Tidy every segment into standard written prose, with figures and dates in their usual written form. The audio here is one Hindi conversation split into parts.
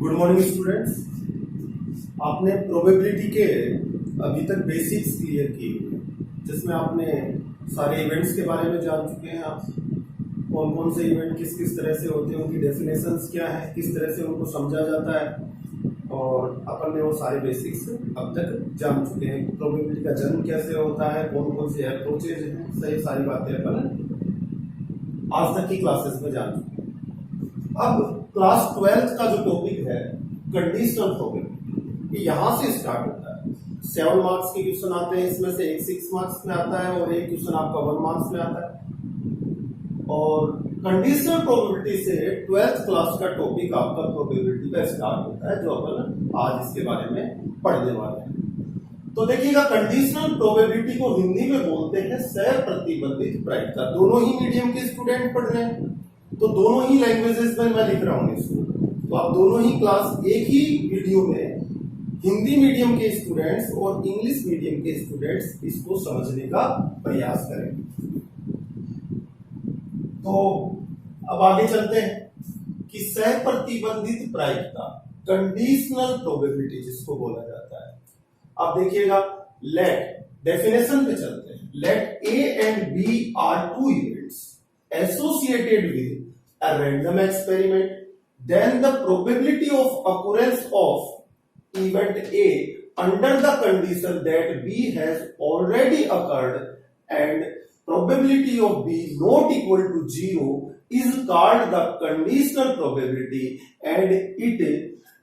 Good morning students. आपने प्रोबेबिलिटी के अभी तक बेसिक्स क्लियर किए हुए, जिसमें आपने सारे इवेंट्स के बारे में जान चुके हैं। आप कौन कौन से इवेंट किस किस तरह से होते हैं, उनकी डेफिनेशंस क्या है, किस तरह से उनको समझा जाता है, और अपन ने वो सारे बेसिक्स अब तक जान चुके हैं। प्रोबेबिलिटी का जन्म कैसे होता है, कौन कौन से अप्रोचेज हैं, सही सारी बातें अपन आज तक की क्लासेस में जान चुके हैं। अब क्लास 12th का जो टॉपिक है कंडीशनल प्रोबेबिलिटी, यहां से स्टार्ट होता है। 7 मार्क्स के क्वेश्चन आते हैं, इसमें से एक 6 मार्क्स में आता है और एक क्वेश्चन आपका 1 मार्क्स में आता है। और कंडीशनल प्रोबेबिलिटी से 12th क्लास का टॉपिक आपका प्रोबेबिलिटी का स्टार्ट होता है, जो अपन आज इसके बारे में पढ़ने वाले हैं। तो देखिएगा, कंडीशनल प्रोबेबिलिटी को हिंदी में बोलते हैं सह प्रतिबंधित प्रायिकता। दोनों ही मीडियम के स्टूडेंट पढ़ रहे हैं, तो दोनों ही लैंग्वेजेस में मैं लिख रहा हूं इसको। तो आप दोनों ही क्लास एक ही वीडियो में हिंदी मीडियम के स्टूडेंट्स और इंग्लिश मीडियम के स्टूडेंट्स इसको समझने का प्रयास करेंगे। तो अब आगे चलते हैं कि सह प्रतिबंधित प्रायिकता, कंडीशनल प्रोबेबिलिटी जिसको बोला जाता है। आप देखिएगा, लेट डेफिनेशन पे चलते हैं। Let A and B are two events associated with a random experiment, then the probability of occurrence of event A under the condition that B has already occurred and probability of B not equal to 0 is called the conditional probability and it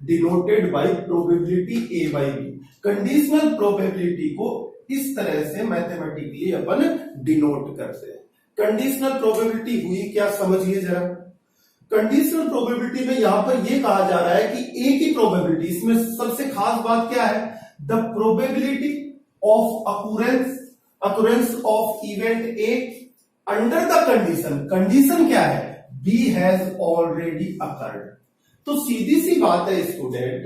denoted by probability A by B। conditional probability को इस तरह से मैथमेटिकली अपन डिनोट करते हैं। कंडीशनल प्रोबेबिलिटी हुई क्या, समझिए जरा। कंडीशनल प्रोबेबिलिटी में यहां पर यह कहा जा रहा है कि ए की प्रोबेबिलिटी, इसमें सबसे खास बात क्या है, the probability of occurrence of event A under the condition. Condition क्या है, बी हैज ऑलरेडी अकर्ड। तो सीधी सी बात है स्टूडेंट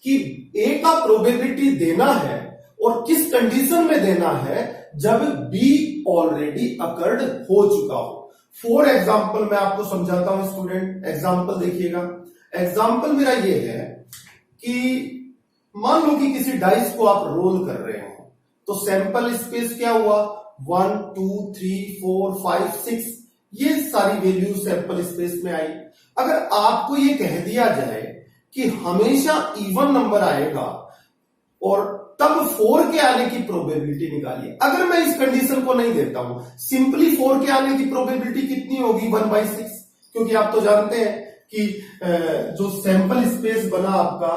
कि ए का प्रोबेबिलिटी देना है और किस कंडीशन में देना है, जब बी ऑलरेडी अकर्ड हो चुका हो। फॉर एग्जाम्पल मैं आपको समझाता हूं स्टूडेंट। एग्जाम्पल देखिएगा, एग्जाम्पल मेरा ये है कि मान लो कि किसी डाइस को आप रोल कर रहे हो, तो सैंपल स्पेस क्या हुआ, 1 2 3 4 5 6, ये सारी वैल्यू सैंपल स्पेस में आई। अगर आपको ये कह दिया जाए कि हमेशा इवन नंबर आएगा और तब 4 के आने की प्रोबेबिलिटी निकालिए, अगर मैं इस कंडीशन को नहीं देता हूं, सिंपली 4 के आने की प्रोबेबिलिटी कितनी होगी, 1/6। क्योंकि आप तो जानते हैं कि जो सैंपल स्पेस बना आपका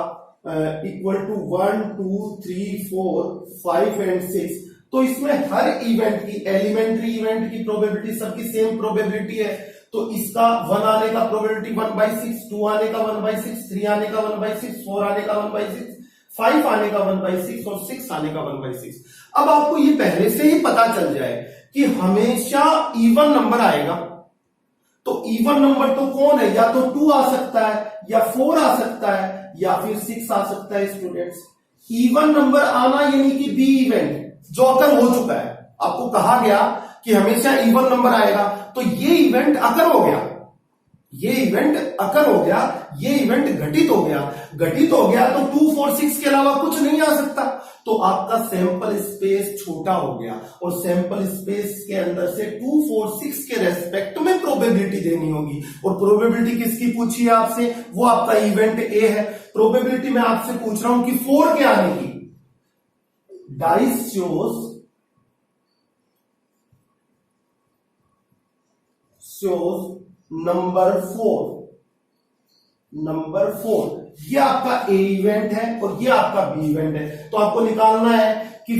इक्वल टू 1 2 3 4 5 एंड 6, तो इसमें हर इवेंट की, एलिमेंट्री इवेंट की प्रोबेबिलिटी सबकी सेम प्रोबेबिलिटी है। तो इसका 1 आने का प्रोबेबिलिटी 1/6, 2 आने का 1/6, 3 आने का 1/6, 4 आने का 1/6, 5 आने का 1/6 और 6 आने का 1/6। अब आपको ये पहले से ही पता चल जाए कि हमेशा इवन नंबर आएगा। तो इवन नंबर तो कौन है, या तो 2 आ सकता है, या 4 आ सकता है, या फिर 6 आ सकता है। स्टूडेंट्स, इवन नंबर आना यानी कि बी इवेंट जो अकर हो चुका है। आपको कहा गया कि हमेशा इवन नंबर आएगा, तो ये इवेंट अकर हो गया, ये इवेंट अकर हो गया, ये इवेंट घटित हो गया। घटित हो गया तो 2 4 6 के अलावा कुछ नहीं आ सकता। तो आपका सैंपल स्पेस छोटा हो गया और सैंपल स्पेस के अंदर से 2 4 6 के रेस्पेक्ट में प्रोबेबिलिटी देनी होगी। और प्रोबेबिलिटी किसकी पूछी है आपसे, वो आपका इवेंट ए है। प्रोबेबिलिटी मैं आपसे पूछ रहा हूं कि 4 के आने की। डाइस शोज नंबर 4, ये आपका ए इवेंट है और ये आपका बी इवेंट है। तो आपको निकालना है कि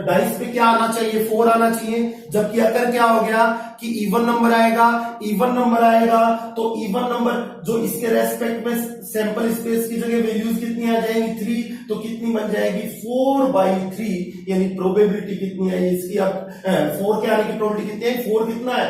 डाइस पे क्या आना चाहिए, 4 आना चाहिए, जबकि अगर क्या हो गया कि इवन नंबर आएगा, इवन नंबर आएगा तो इवन नंबर जो इसके रेस्पेक्ट में सैंपल स्पेस की जगह वैल्यूज कितनी आ जाएंगी, 3, तो कितनी बन जाएगी 4/3, यानी प्रोबेबिलिटी कितनी है इसकी। अब 4 के आने की प्रोबेबिलिटी कितनी है, 4 कितना है,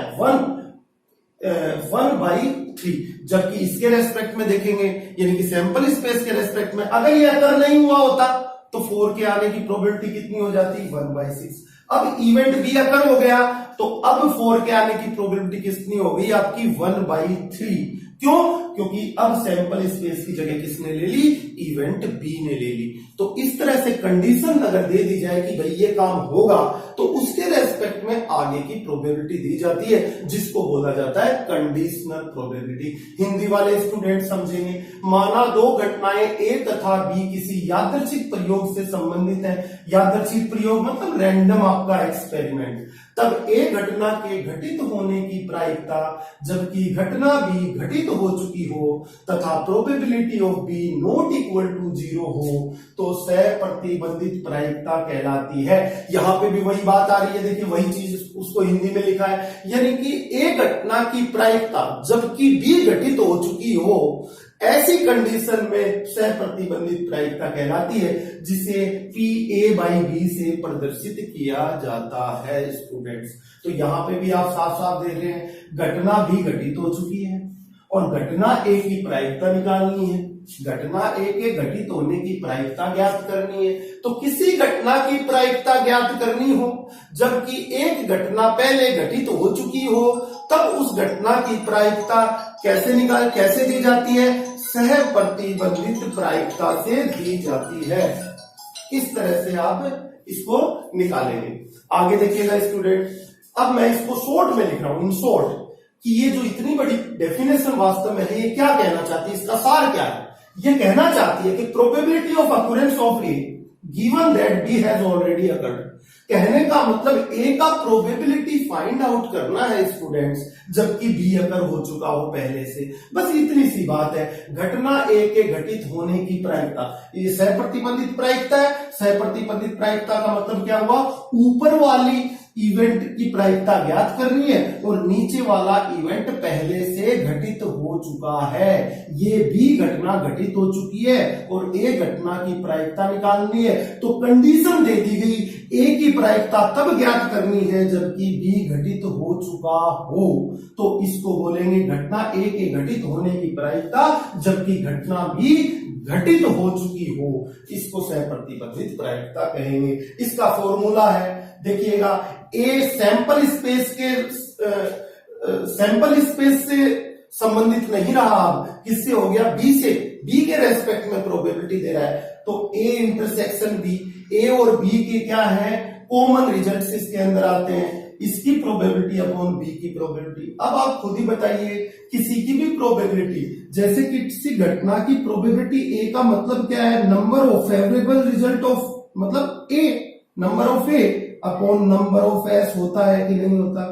1/3, जबकि इसके रेस्पेक्ट में देखेंगे यानी कि सैंपल स्पेस के रेस्पेक्ट में अगर ये अकर नहीं हुआ होता तो 4 के आने की प्रोबेबिलिटी कितनी हो जाती, 1/6। अब इवेंट बी अकर हो गया तो अब 4 के आने की प्रोबेबिलिटी कितनी हो गई आपकी, 1/3। क्यों? क्योंकि अब सैंपल स्पेस की जगह किसने ले ली? इवेंट बी ने ले ली। तो इस तरह से कंडीशन अगर दे दी जाए कि भाई ये काम होगा, तो उसके रेस्पेक्ट में आगे की प्रोबेबिलिटी दी जाती है, जिसको बोला जाता है कंडीशनल प्रोबेबिलिटी। हिंदी वाले स्टूडेंट समझेंगे। माना दो घटनाएं ए तथा बी किसी यादृच्छिक प्रयोग से संबंधित है। यादृच्छिक प्रयोग मतलब रैंडम आपका एक्सपेरिमेंट। तब ए घटना के घटित होने की प्रायिकता जबकि घटना बी घटित हो चुकी हो तथा probability of B not equal to 0 हो तो सहप्रतिबंधित प्रायिकता कहलाती है। यहां पे भी वही बात आ रही है, देखिए वही चीज उसको हिंदी में लिखा है, यानी कि ए घटना की प्रायिकता जबकि बी घटित हो चुकी हो, ऐसी कंडीशन में सहप्रतिबंधित प्रायिकता कहलाती है, जिसे पी ए बाई बी से प्रदर्शित किया जाता है स्टूडेंट्स। तो यहां पे भी आप साफ साफ देख रहे हैं, घटना भी घटित हो चुकी है और घटना ए की प्रायिकता निकालनी है। घटना ए के घटित होने की प्रायिकता ज्ञात करनी है। तो किसी घटना की प्रायिकता ज्ञात करनी हो जबकि एक घटना पहले घटित हो चुकी हो, तब उस घटना की प्रायिकता कैसे दी जाती है? सह प्रतिबंधित प्रायिकता से दी जाती है। इस तरह से आप इसको निकालेंगे। आगे देखिएगा स्टूडेंट, अब मैं इसको शॉर्ट में लिख रहा हूं, इन शॉर्ट, कि ये जो इतनी बड़ी डेफिनेशन वास्तव में है, ये क्या कहना चाहती है, इसका सार क्या है? ये कहना चाहती है कि probability of occurrence of A given that B has already occurred. कहने का मतलब ए का प्रोबेबिलिटी फाइंड आउट करना है स्टूडेंट्स, जबकि बी अगर हो चुका हो पहले से। बस इतनी सी बात है। घटना ए के घटित होने की प्रायिकता, ये सहप्रतिबंधित प्रायिकता है। सहप्रतिबंधित प्रायिकता का मतलब क्या हुआ? ऊपर वाली इवेंट की प्रायिकता ज्ञात करनी है और नीचे वाला इवेंट पहले से घटित हो चुका है। ये भी घटना घटित हो चुकी है और ए घटना की प्रायिकता निकालनी है। तो कंडीशन दे दी गई, ए की प्रायिकता तब ज्ञात करनी है जबकि बी घटित हो चुका हो। तो इसको बोलेंगे घटना ए के घटित होने की प्रायिकता जबकि घटना बी घटित हो चुकी हो। इसको सहप्रतिबंधित प्रायिकता कहेंगे। इसका फॉर्मूला है, देखिएगा, ए सैंपल स्पेस से संबंधित नहीं रहा, अब किससे हो गया? बी से। बी के रेस्पेक्ट में प्रोबेबिलिटी दे रहा है, तो ए इंटरसेक्शन बी, ए और बी के क्या है? कॉमन रिजल्ट्स इसके अंदर आते हैं। इसकी प्रोबेबिलिटी अपॉन बी की प्रोबेबिलिटी। अब आप खुद ही बताइए, किसी की भी प्रोबेबिलिटी, जैसे कि किसी घटना की प्रोबेबिलिटी ए का मतलब क्या है? Number of favourable result of, मतलब A, number of A upon number of S होता है कि नहीं होता?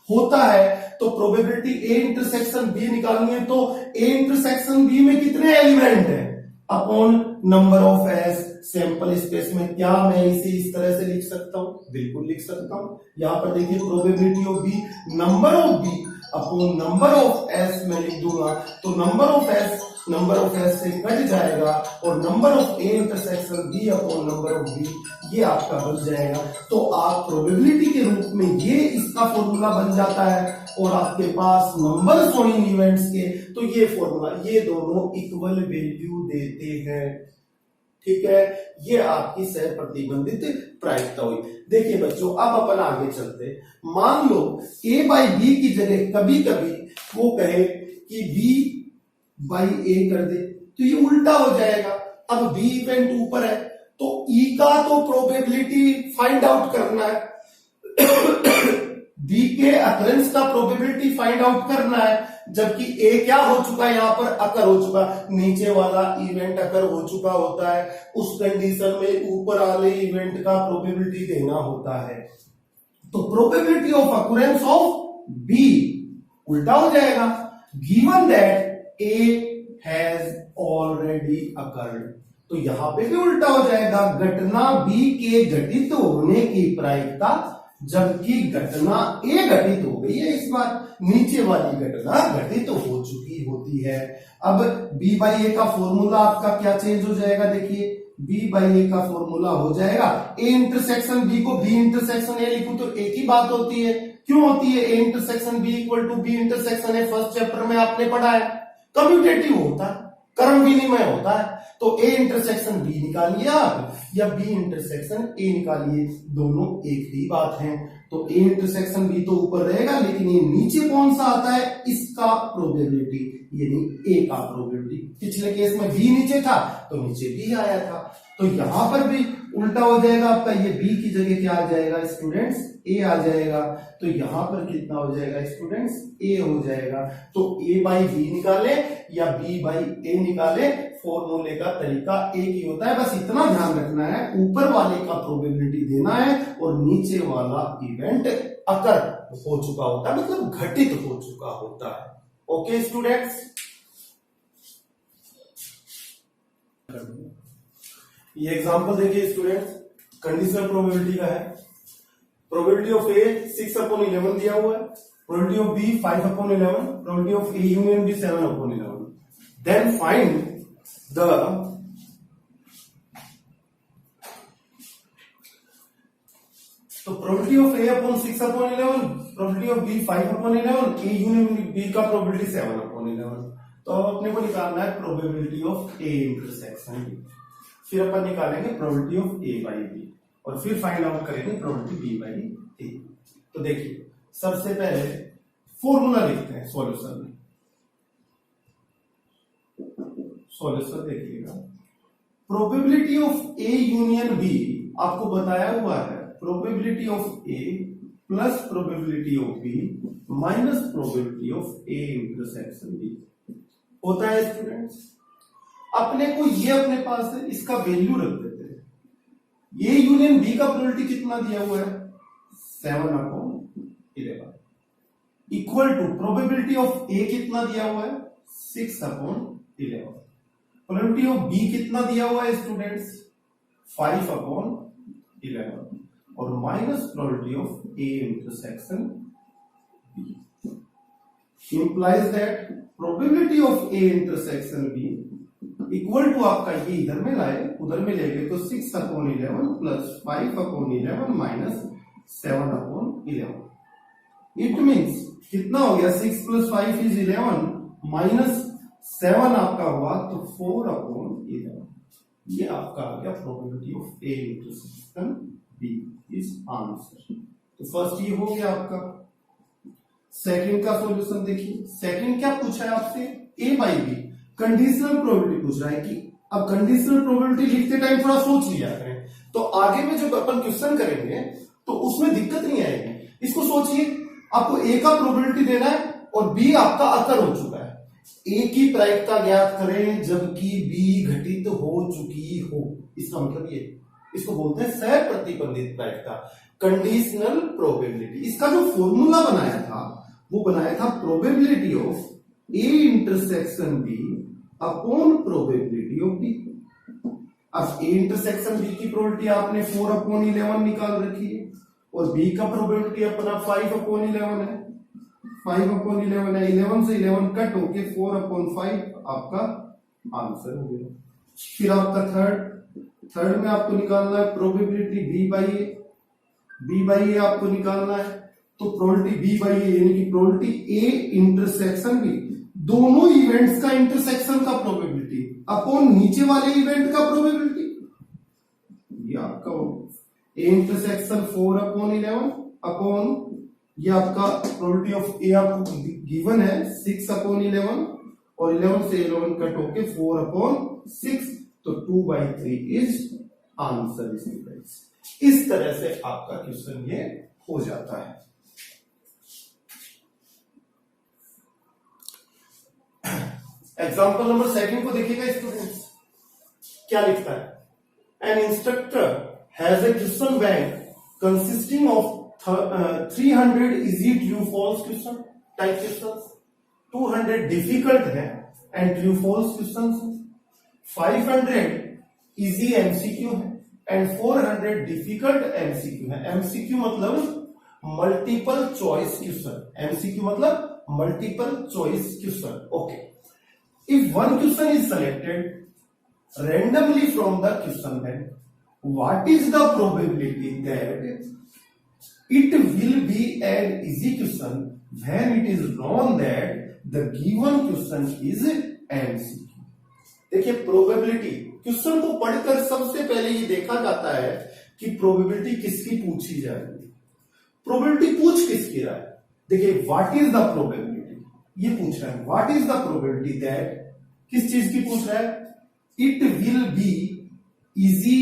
होता है। तो प्रोबेबिलिटी ए इंटरसेक्शन बी निकालनी है, तो ए इंटरसेक्शन बी में कितने एलिमेंट है? Upon number of S sample space में। क्या मैं इसे इस तरह से लिख सकता हूं? बिल्कुल लिख सकता हूं। यहां पर देखिए, probability of B, number of B upon number of S में लिख दूंगा, तो नंबर ऑफ एस से कट जाएगा और number of A intersection B upon number of B, ये आपका बन जाएगा। तो आप प्रोबेबिलिटी के रूप में ये इसका फॉर्मूला बन जाता है और आपके पास नंबर्स हो इन इवेंट्स के, तो ये फॉर्मूला, ये दोनों इक्वल वैल्यू देते हैं। ठीक है, ये आपकी सह प्रतिबंधित प्रायिकता हुई। देखिए बच्चों, अब अपन आगे चलते। मान लो ए बाई बी की जगह कभी कभी वो कहे कि बी बाई ए कर दे, तो ये उल्टा हो जाएगा। अब बी इवेंट ऊपर है, तो ई का तो प्रोबेबिलिटी फाइंड आउट करना है, बी के अकरेंस का प्रोबेबिलिटी फाइंड आउट करना है, जबकि ए क्या हो चुका है? यहां पर अकर हो चुका, नीचे वाला इवेंट अकर हो चुका होता है। उस कंडीशन में ऊपर वाले इवेंट का प्रोबेबिलिटी देना होता है। तो probability of occurrence of B उल्टा हो जाएगा, given that A has already occurred. तो यहां पे भी उल्टा हो जाएगा, घटना बी के घटित होने की प्रायिकता जबकि घटना ए घटित हो गई है। इस बार नीचे वाली घटना घटित हो चुकी होती है। अब बी बाई ए का फॉर्मूला आपका क्या चेंज हो जाएगा? देखिए, बी बाई ए का फॉर्मूला हो जाएगा, ए इंटरसेक्शन बी को बी इंटरसेक्शन ए लिखूं तो एक ही बात होती है। क्यों होती है? A intersection B equal to B intersection A, first chapter में आपने पढ़ा है। कम्यूटेटिव होता है, क्रम विनिमय होता है। तो ए इंटरसेक्शन बी निकालिए आप या बी इंटरसेक्शन ए निकालिए, दोनों एक ही बात है। तो ए इंटरसेक्शन बी तो ऊपर रहेगा, लेकिन ये नीचे कौन सा आता है, इसका प्रोबेबिलिटी, यानी ए का प्रोबेबिलिटी। पिछले केस में बी नीचे था तो नीचे बी आया था, तो यहां पर भी उल्टा हो जाएगा आपका, ये बी की जगह क्या आ जाएगा स्टूडेंट्स, ए आ जाएगा। तो यहां पर कितना हो जाएगा स्टूडेंट्स, ए हो जाएगा। तो ए बाई बी निकाले या बी बाई ए निकाले, फॉर्मूले का तरीका एक ही होता है। बस इतना ध्यान रखना है, ऊपर वाले का प्रोबेबिलिटी देना है और नीचे वाला इवेंट अकर हो चुका होता है, मतलब घटित हो चुका होता है। ओके स्टूडेंट्स, ये एग्जांपल देखिए स्टूडेंट्स, कंडीशनल प्रोबेबिलिटी का है। प्रोबेबिलिटी ऑफ ए 6/11 दिया हुआ है, probability of B 5/11, probability of A union B 7/11। Then find the तो probability of A upon 6/11, probability of B 5/11, A union B का प्रोबेबिलिटी 7/11। तो अब अपने को निकालना है probability of A intersection B, फिर अपन निकालेंगे probability of A by B, और फिर फाइंड आउट करेंगे प्रोबेबिलिटी बी बाई ए। तो देखिए सबसे पहले फॉर्मूला लिखते हैं सॉल्यूशन में। सॉल्यूशन देखिएगा, probability of A union B आपको बताया हुआ है, probability of A plus probability of B minus probability of A intersection B होता है स्टूडेंट्स। अपने को ये अपने पास है, इसका वैल्यू रख देते हैं। ये यूनियन बी का प्रोबेबिलिटी कितना दिया हुआ है, 7/11 इक्वल टू प्रोबेबिलिटी ऑफ ए कितना दिया हुआ है, 6/11। प्रोबेबिलिटी ऑफ बी कितना दिया हुआ है स्टूडेंट्स, 5/11, और minus probability of A intersection B implies that probability of A intersection B equal to आपका ये इधर में लाए उधर में ले गए तो 6/11 प्लस 5/11 माइनस 7/11। इट मीन्स कितना हो गया, 6 प्लस 5 इज 11 माइनस 7 आपका हुआ तो 4/11। ये आपका आ गया probability of A intersection B is answer. तो फर्स्ट ये हो गया आपका। सेकंड का सॉल्यूशन देखिए, सेकंड क्या पूछा है आपसे, ए बाई बी कंडीशनल प्रोबेबिलिटी पूछ रहा है कि अब कंडीशनल प्रोबेबिलिटी लिखते टाइम थोड़ा सोच लिया करें, तो आगे में जब अपन क्वेश्चन करेंगे तो उसमें दिक्कत नहीं आएगी। इसको सोचिए, आपको ए का प्रोबेबिलिटी देना है और बी आपका अकर हो चुका है। ए की प्रायिकता ज्ञात करें जबकि बी घटित हो चुकी हो, इसका मतलब ये, इसको बोलते हैं सह प्रतिबंधित प्रायिकता, कंडीशनल प्रोबेबिलिटी। इसका जो फॉर्मूला बनाया था वो बनाया था probability of A intersection B upon probability of B. अब ए इंटरसेक्शन बी की प्रोबेबिलिटी आपने 4/11 निकाल रखी है और बी का प्रोबेबिलिटी अपना 5/11 है। 5/11 है, 11 से 11 कट होके 4/5 आपका आंसर हो गया। फिर आपका थर्ड में आपको निकालना है प्रोबेबिलिटी बी बाई ए आपको निकालना है। तो प्रोबेबिलिटी बी बाई ए यानी कि प्रोबेबिलिटी ए इंटरसेक्शन बी, दोनों इवेंट्स का इंटरसेक्शन का प्रोबेबिलिटी अपॉन नीचे वाले इवेंट का प्रोबेबिलिटी, ये आपका ए इंटरसेक्शन 4/11 अपॉन ये आपका प्रोबेबिलिटी ऑफ ए आपको गिवन है 6/11 और 11 से 11 कट होके 4/6, तो 2/3 इज आंसर स्टूडेंट्स। इस तरह से आपका क्वेश्चन ये हो जाता है। एग्जाम्पल नंबर सेकंड को देखिएगा स्टूडेंट्स, क्या लिखता है, an instructor has a question bank consisting of 300 easy true false question type question, 200 difficult है and true false question, 500 easy MCQ है एंड 400 डिफिकल्ट एमसीक्यू है। एमसीक्यू मतलब मल्टीपल चॉइस क्वेश्चन, एमसीक्यू मतलब multiple choice question. Okay, if one question is selected randomly from the question bank, what is the probability that it will be an easy question when it is known that the given question is MCQ? देखिए प्रोबेबिलिटी क्वेश्चन को पढ़कर सबसे पहले ये देखा जाता है कि प्रोबेबिलिटी किसकी पूछी जा रही है, प्रोबेबिलिटी पूछ किसकी रहा है। देखिए व्हाट इज द प्रोबेबिलिटी, ये पूछ रहा है what is the probability that, किस चीज की पूछ रहा है, it will be easy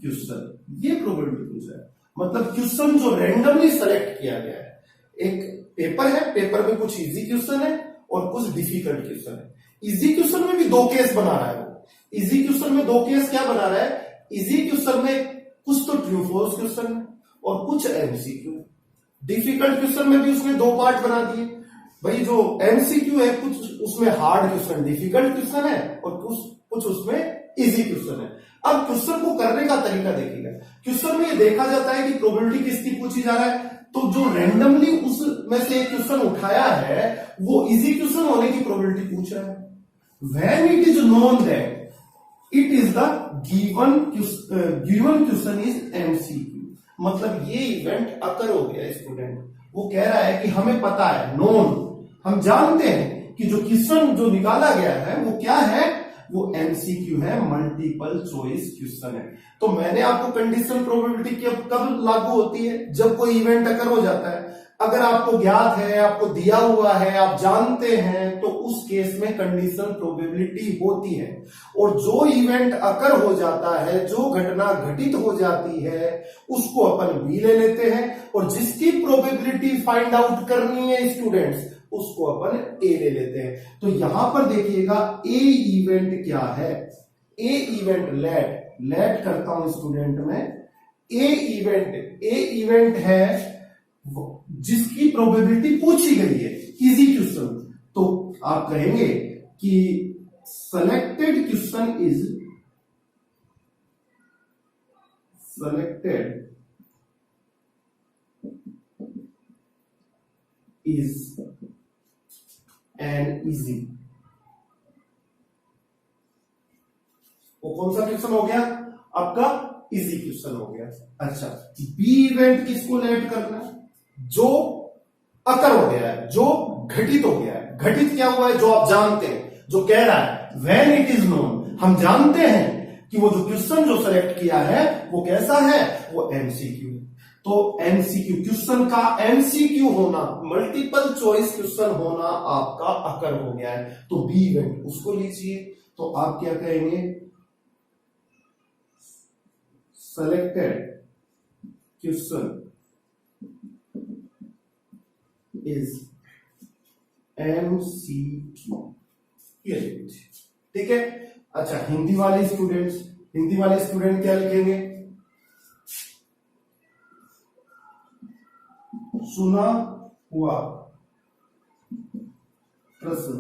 question, ये प्रोबेबिलिटी पूछ रहा है। मतलब क्वेश्चन जो रैंडमली सेलेक्ट किया गया है, एक पेपर है, पेपर में कुछ इजी क्वेश्चन है और कुछ डिफिकल्ट क्वेश्चन है। इजी क्वेश्चन में भी दो केस बना रहा है वो, इजी क्वेश्चन में दो केस क्या बना रहा है, इजी क्वेश्चन में कुछ तो ट्रू फॉल्स क्वेश्चन है और कुछ एमसीक्यू है। डिफिकल्ट क्वेश्चन में भी उसने दो पार्ट बना दिए, भाई जो एमसीक्यू है कुछ उसमें हार्ड क्वेश्चन डिफिकल्ट क्वेश्चन है और कुछ उसमें इजी क्वेश्चन है। अब क्वेश्चन को करने का तरीका देखिएगा, क्वेश्चन में ये देखा जाता है कि प्रोबेबिलिटी किसकी पूछी जा रहा है, तो जो रैंडमली उसमें से एक क्वेश्चन उठाया है वो इजी क्वेश्चन होने की प्रोबेबिलिटी पूछ रहा है। When it is known that it is the given question is MCQ, मतलब ये इवेंट अकर हो गया स्टूडेंट, वो कह रहा है कि हमें पता है, नोन हम जानते हैं कि जो क्वेश्चन जो निकाला गया है वो क्या है, वो एमसीक्यू है, मल्टीपल चॉइस क्वेश्चन है। तो मैंने आपको कंडीशनल प्रोबेबिलिटी कब लागू होती है, जब कोई इवेंट अकर हो जाता है। अगर आपको ज्ञात है, आपको दिया हुआ है, आप जानते हैं, तो उस केस में कंडीशनल प्रोबेबिलिटी होती है। और जो इवेंट अकर हो जाता है, जो घटना घटित हो जाती है, उसको अपन बी ले लेते हैं, और जिसकी प्रोबेबिलिटी फाइंड आउट करनी है स्टूडेंट्स, उसको अपन ए ले लेते हैं। तो यहां पर देखिएगा ए इवेंट क्या है, ए इवेंट लेट करता हूं स्टूडेंट में, ए इवेंट है जिसकी प्रोबेबिलिटी पूछी गई है, इजी क्वेश्चन। तो आप कहेंगे कि selected question is an easy, वो कौन सा क्वेश्चन हो गया आपका, इजी क्वेश्चन हो गया। अच्छा, बी इवेंट किसको लेट करना है, जो अकर हो गया है, जो घटित हो गया है। घटित क्या हुआ है, जो आप जानते हैं, जो कह रहा है व्हेन इट इज नोन, हम जानते हैं कि वो जो क्वेश्चन जो सेलेक्ट किया है वो कैसा है, वो एमसीक्यू है। तो एमसीक्यू क्वेश्चन का एमसीक्यू होना, मल्टीपल चॉइस क्वेश्चन होना आपका अकर हो गया है, तो बी इवेंट उसको लीजिए। तो आप क्या कहेंगे, सेलेक्टेड क्वेश्चन इज एमसीक्यू, ये लीजिए, ठीक है। अच्छा, हिंदी वाले स्टूडेंट क्या लिखेंगे, सुना हुआ प्रश्न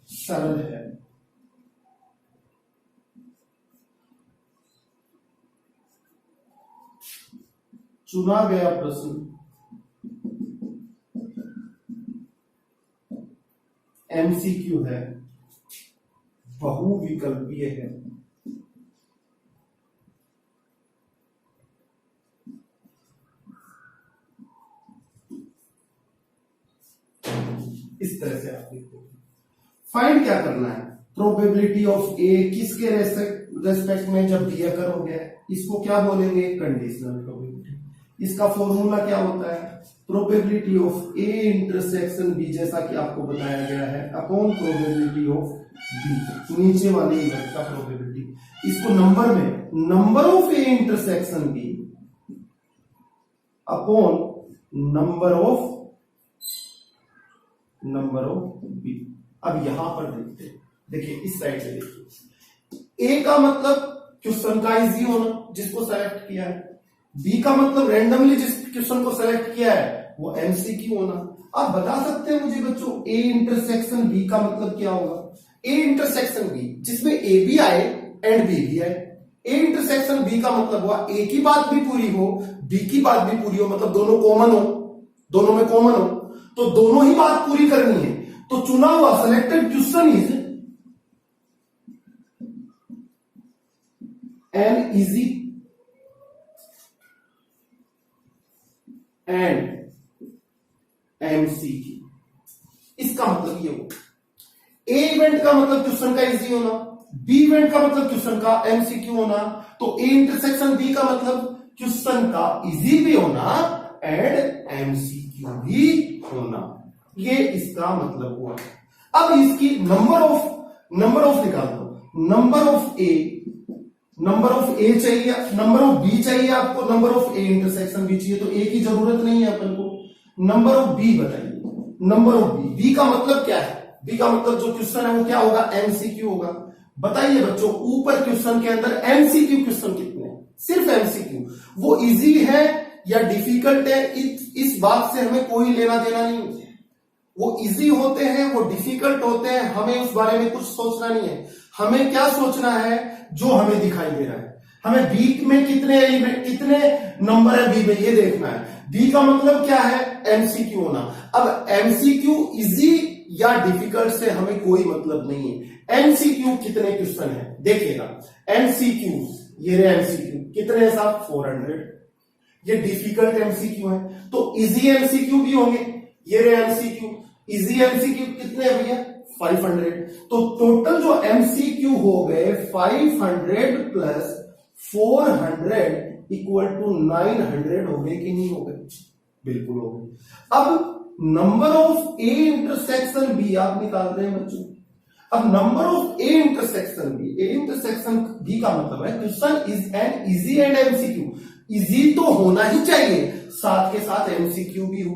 सरल है, चुना गया प्रश्न एमसीक्यू है, बहुविकल्पीय है। इस तरह से आप लिखो। फाइंड क्या करना है, प्रोबेबिलिटी ऑफ ए किसके रेस्पेक्ट में, जब बी अकर हो गया, इसको क्या बोलेंगे, कंडीशनल प्रोबेबिलिटी। इसका फॉर्मूला क्या होता है, probability of A intersection B, जैसा कि आपको बताया गया है, अपॉन प्रोबेबिलिटी ऑफ बी, नीचे वाले इवेंट का प्रोबेबिलिटी। इसको नंबर में, number of A intersection B upon number of B. अब यहां पर देखते हैं, देखिए इस साइड से देखिए, ए का मतलब क्वेश्चन का इजी होना, जिसको सेलेक्ट किया है, बी का मतलब रैंडमली जिस क्वेश्चन को सेलेक्ट किया है वो एमसीक्यू होना। आप बता सकते हैं मुझे बच्चों, ए इंटरसेक्शन बी का मतलब क्या होगा, ए इंटरसेक्शन बी जिसमें ए भी आए एंड बी भी आए। ए इंटरसेक्शन बी का मतलब हुआ ए की बात भी पूरी हो, बी की बात भी पूरी हो, मतलब दोनों कॉमन हो, दोनों में कॉमन हो, तो दोनों ही बात पूरी करनी है। तो चुना हुआ selected question is an easy and MCQ. इसका मतलब ये हो, ए इवेंट का मतलब क्वेश्चन का इजी होना, बी इवेंट का मतलब क्वेश्चन का एमसीक्यू होना, तो ए इंटरसेक्शन बी का मतलब क्वेश्चन का इजी भी होना एंड एमसीक्यू भी होना, ये इसका मतलब हुआ। अब इसकी नंबर ऑफ निकाल दो, नंबर ऑफ ए चाहिए, नंबर ऑफ बी चाहिए आपको, number of A intersection B चाहिए, तो ए की जरूरत नहीं है अपन को। नंबर ऑफ बी बताइए, नंबर ऑफ बी का मतलब क्या है, बी का मतलब जो क्वेश्चन है वो क्या होगा, एमसीक्यू होगा। बताइए बच्चों, ऊपर क्वेश्चन के अंदर एमसीक्यू क्वेश्चन कितने हैं, सिर्फ एमसीक्यू, वो इजी है या डिफिकल्ट है इस बात से हमें कोई लेना देना नहीं है। वो इजी होते हैं, वो डिफिकल्ट होते हैं, हमें उस बारे में कुछ सोचना नहीं है। हमें क्या सोचना है, जो हमें दिखाई दे रहा है, हमें बी में कितने एलिमेंट, कितने नंबर है बी में, ये देखना है। बी का मतलब क्या है, एमसीक्यू होना। अब एमसीक्यू इजी या डिफिकल्ट से हमें कोई मतलब नहीं है। एमसीक्यू कितने क्वेश्चन है देखिएगा, एमसीक्यू, ये रहे एमसीक्यू कितने हैं साहब, 400। ये डिफिकल्ट एमसीक्यू है, तो इजी एमसीक्यू भी होंगे, ये रहे एमसीक्यू, इजी एमसीक्यू कितने हैं भैया, 500। तो टोटल जो एमसीक्यू हो गए 500 प्लस 400 इक्वल टू 900 हो गए कि नहीं हो गए, बिल्कुल हो गए। अब number of A intersection B आप निकाल रहे हैं बच्चों। अब number of A intersection B, A intersection B का मतलब है question is an easy and MCQ, easy तो होना ही चाहिए, साथ के साथ एमसीक्यू भी हो,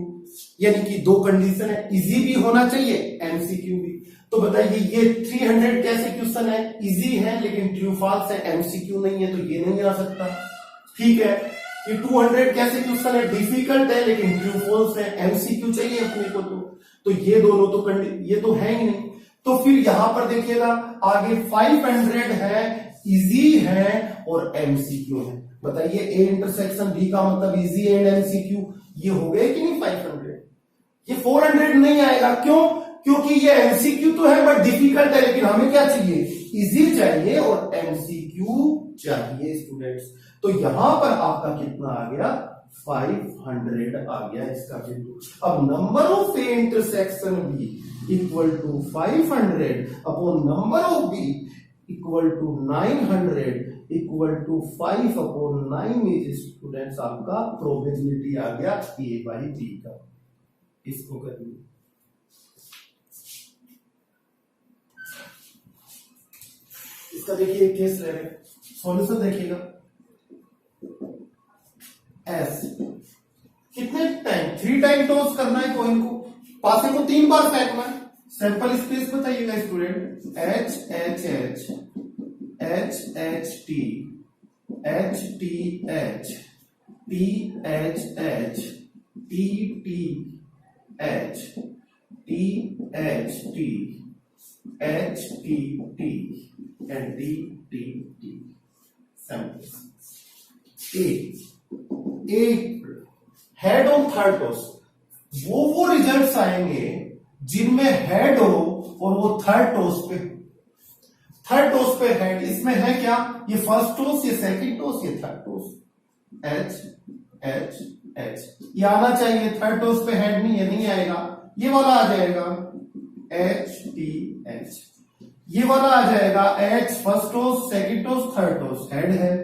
यानी कि दो कंडीशन है, इजी भी होना चाहिए एमसीक्यू भी। तो बताइए ये 300 कैसे क्वेश्चन है, इजी है लेकिन ट्रू फॉल्स है, एमसीक्यू नहीं है, तो ये नहीं आ सकता। ठीक है, ये 200 कैसे क्वेश्चन है, डिफिकल्ट है लेकिन ट्रू फॉल्स है, एमसीक्यू चाहिए अपने को, तो ये दोनों तो ये तो है ही नहीं। तो फिर यहां पर देखिएगा आगे 500 है, इजी है और एमसीक्यू है। बताइए ए इंटरसेक्शन बी का मतलब इजी एंड एमसीक्यू, ये हो गए कि नहीं 500? ये 400 नहीं आएगा, क्यों? क्योंकि ये एमसीक्यू तो है बट डिफिकल्ट है, लेकिन हमें क्या चाहिए, इजी चाहिए और एमसीक्यू चाहिए स्टूडेंट्स। तो यहां पर आपका कितना आ गया, 500 आ गया इसका वैल्यू। अब number of A intersection B equal to 500 upon number of B equal to 900 equal to 5 upon 9 is students आपका प्रोबेबिलिटी आ गया ए बाई बी का। इसको करिए, इसका देखिए केस ले रहे, सॉल्यूशन देखिएगा। एस कितने टाइम, 3 टाइम टॉस करना है कॉइन को, पासे को 3 बार फेंकना है। सैंपल स्पेस बताइएगा student, H H H H H T H T H T H H T T H T H T H T T and T T T. एक हेड ऑन थर्ड टॉस, वो रिजल्ट्स आएंगे जिनमें हेड हो और वो थर्ड टॉस पे हेड। इसमें है क्या, ये फर्स्ट टॉस, ये सेकंड टॉस, ये third toss. H H H ये आना चाहिए, थर्ड टॉस पे हेड नहीं है, नहीं आएगा, ये वाला आ जाएगा एच टी एच, ये वाला आ जाएगा H first toss, second toss, third toss, head है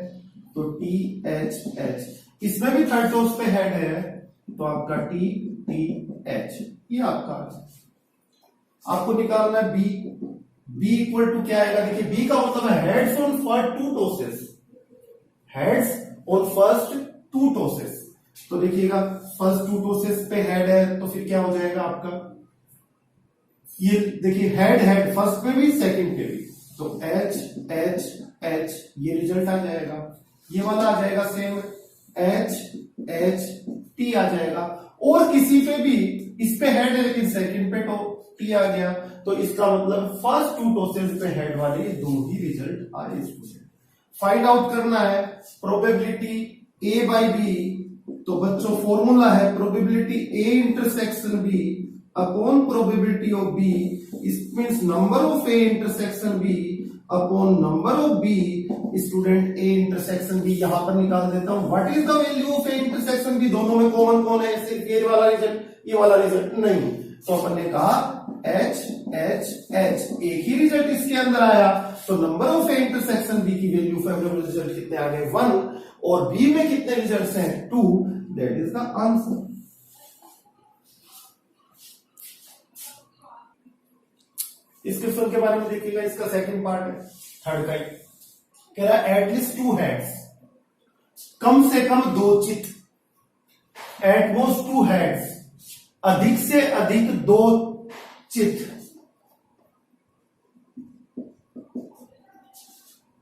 तो टी एच एच। इसमें भी थर्ड टॉस पे हेड है तो आपका टी टी एच, ये आपका आपको निकालना है बी। बी इक्वल टू क्या आएगा, देखिए बी का मतलब है heads on first 2 tosses, heads on first 2 tosses. तो देखिएगा फर्स्ट 2 टॉसेस पे हेड है तो फिर क्या हो जाएगा आपका, ये देखिए हेड हेड फर्स्ट पे भी सेकंड पे भी, तो एच एच एच ये रिजल्ट आ जाएगा। ये वाला आ जाएगा सेम एच एच टी आ जाएगा, और किसी पे भी इस पे हेड है लेकिन सेकंड पे तो टी आ गया, तो इसका मतलब फर्स्ट 2 टॉसेस पे हेड वाले दोनों ही रिजल्ट आए। फाइंड आउट करना है प्रोबेबिलिटी ए बाई बी, तो बच्चों फॉर्मूला है probability A intersection B upon probability of B, it means number of A intersection B upon number of B student A intersection B, यहां पर निकाल देता हूं what is the value of A intersection B. दोनों में कॉमन कौन है, सिर्फ ये वाला रिजल्ट, ये वाला रिजल्ट नहीं। तो अपन ने कहा एच एच एच, एक ही रिजल्ट इसके अंदर आया, तो number of A intersection B की वैल्यू फेवरेबल रिजल्ट कितने आ गए 1, और बी में कितने रिजल्ट्स हैं 2, दैट इज द आंसर। इस क्वेश्चन के बारे में देखिएगा, इसका सेकंड पार्ट है, थर्ड का ही कह रहा है एटलीस्ट 2 हेड्स, कम से कम 2 चित, एटमोस्ट 2 हेड्स, अधिक से अधिक 2 चित।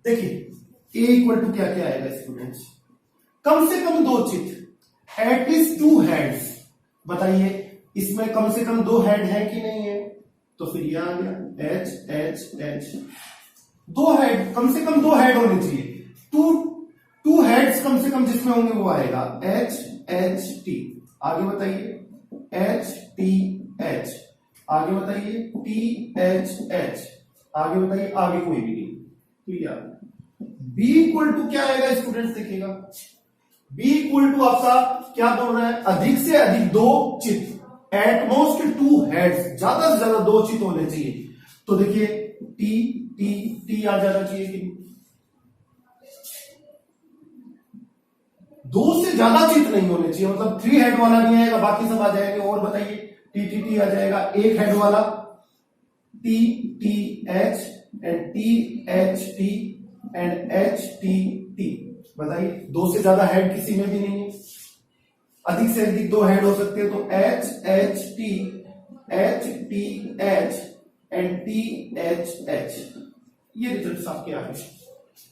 देखिए ए इक्वल टू क्या क्या आएगा स्टूडेंट्स, कम से कम 2 चित, एटलीस्ट 2 हेड्स। बताइए इसमें कम से कम 2 हेड है कि नहीं है, तो फिर यह आ गया एच एच एच, 2 हेड, कम से कम 2 हेड होने चाहिए, 2 हेड्स कम से कम जिसमें होंगे वो आएगा एच एच टी। आगे बताइए एच टी एच, आगे बताइए टी एच एच, आगे बताइए, आगे कोई भी नहीं। तो ये बी इक्वल टू क्या आएगा स्टूडेंट्स, देखिएगा बी इक्वल टू आपका क्या बोल रहा है, अधिक से अधिक 2 चित, एटमोस्ट 2 हेड्स, ज्यादा से ज्यादा 2 चित होने चाहिए। तो देखिए टी टी टी आ जाना चाहिए कि 2 से ज्यादा चित नहीं होने चाहिए, मतलब 3 हेड वाला नहीं आएगा, बाकी सब आ जाएंगे। और बताइए टी टी टी आ जाएगा, 1 हेड वाला T T H and T H T and H T T. बताइए 2 से ज्यादा हेड किसी में भी नहीं है, अधिक से अधिक 2 हेड हो सकते हैं, तो H H T H and T H H, ये रिजल्ट आपके आ गए।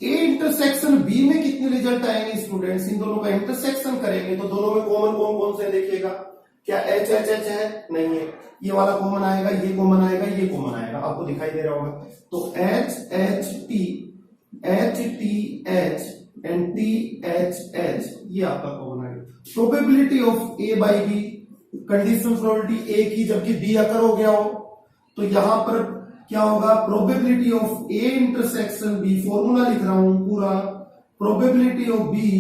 ए इंटरसेक्शन बी में कितने रिजल्ट आएंगे स्टूडेंट्स, इन दोनों का इंटरसेक्शन करेंगे तो दोनों में कॉमन कौन कौन से देखिएगा, क्या एच एच एच है, नहीं है, ये वाला कॉमन आएगा, ये कॉमन आएगा, ये कॉमन आएगा, आपको दिखाई दे रहा होगा। तो H H T H and T H H, ये आपका कॉमन आएगा। Probability of A by B, conditional probability A की जबकि बी अकर हो गया हो, तो यहां पर क्या होगा, probability of A intersection B, formula लिख रहा हूं पूरा, probability of B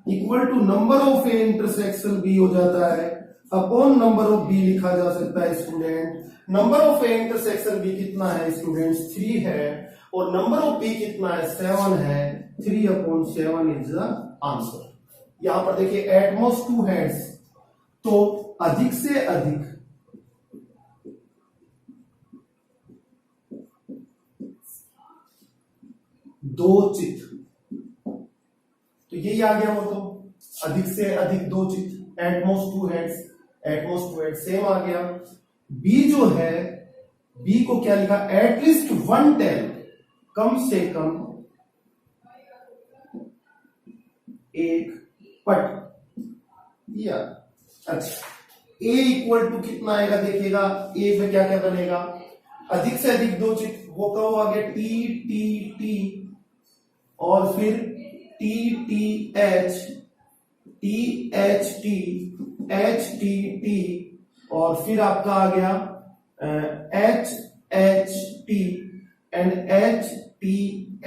equal to number of A intersection B हो जाता है, अपॉन नंबर ऑफ बी लिखा जा सकता है student. Number of A intersection B कितना है स्टूडेंट्स 3 है, और नंबर ऑफ बी कितना है 7 है, 3/7 इज द आंसर। यहां पर देखिए एटमोस्ट 2 हेड्स, तो अधिक से अधिक 2 चित, तो यही आ गया, वो तो अधिक से अधिक 2 चित, at most 2 heads, at most 2 head same आ गया। बी जो है, बी को क्या लिखा, एटलीस्ट 1 टेल, कम से कम 1 पट, या अच्छा ए इक्वल टू कितना आएगा, देखिएगा ए में क्या क्या बनेगा, अधिक से अधिक 2 चित, वो कब आ गया टी टी टी, और फिर T T H T H T, और फिर आपका आ गया H H T and H T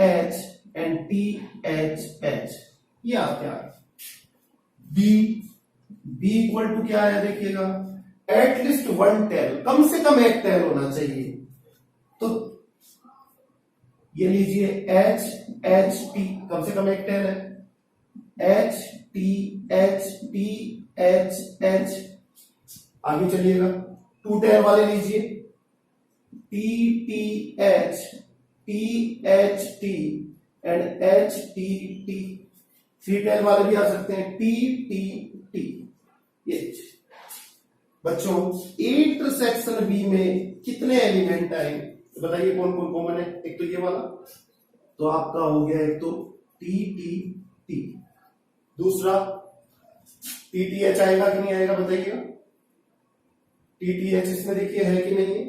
H and T H H, ये आपका बी। बी इक्वल टू क्या आया, देखिएगा एटलीस्ट 1 टेल, कम से कम 1 टेल होना चाहिए, तो ये लीजिए एच एच टी, कम से कम 1 टेल है, एच टी एच एच, आगे चलिएगा 2 टेल वाले लीजिए, T H T and H T, 3 tail वाले भी आ सकते हैं, टी। ये बच्चों ए इंटरसेक्शन बी में कितने एलिमेंट आएंगे, तो बताइए कौन कौन कॉमन है। एक तो ये वाला, तो आपका हो गया एक तो टी, दूसरा टी एच आएगा कि नहीं आएगा, बताइएगा टी एच इसमें देखिए है कि नहीं है,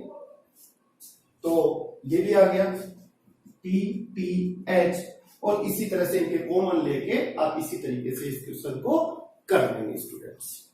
तो ये भी आ गया टी एच, और इसी तरह से इनके कॉमन लेके आप इसी तरीके से इस क्वेश्चन को कर लेंगे स्टूडेंट्स।